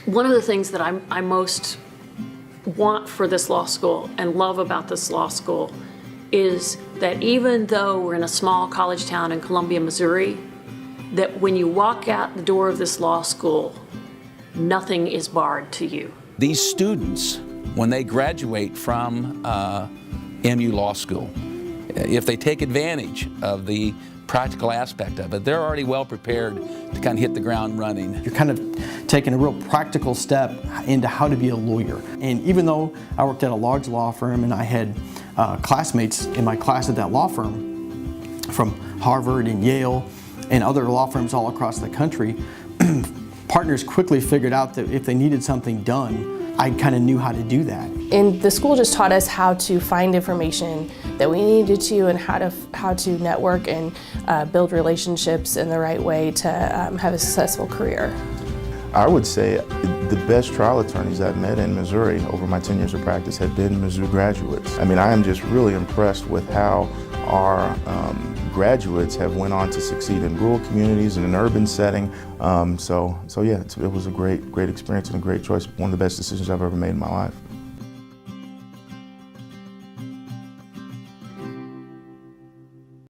One of the things that I most want for this law school and love about this law school is that even though we're in a small college town in Columbia, Missouri, that when you walk out the door of this law school, nothing is barred to you. These students, when they graduate from MU Law School, if they take advantage of the practical aspect of it, they're already well prepared to kind of hit the ground running. You're kind of taking a real practical step into how to be a lawyer. And even though I worked at a large law firm and I had classmates in my class at that law firm from Harvard and Yale and other law firms all across the country, partners quickly figured out that if they needed something done, I kind of knew how to do that. And the school just taught us how to find information that we needed to, and how to network and build relationships in the right way to have a successful career. I would say the best trial attorneys I've met in Missouri over my 10 years of practice have been Mizzou graduates. I mean, I am just really impressed with how our graduates have went on to succeed in rural communities and in an urban setting. So yeah, it was a great experience and a great choice. One of the best decisions I've ever made in my life.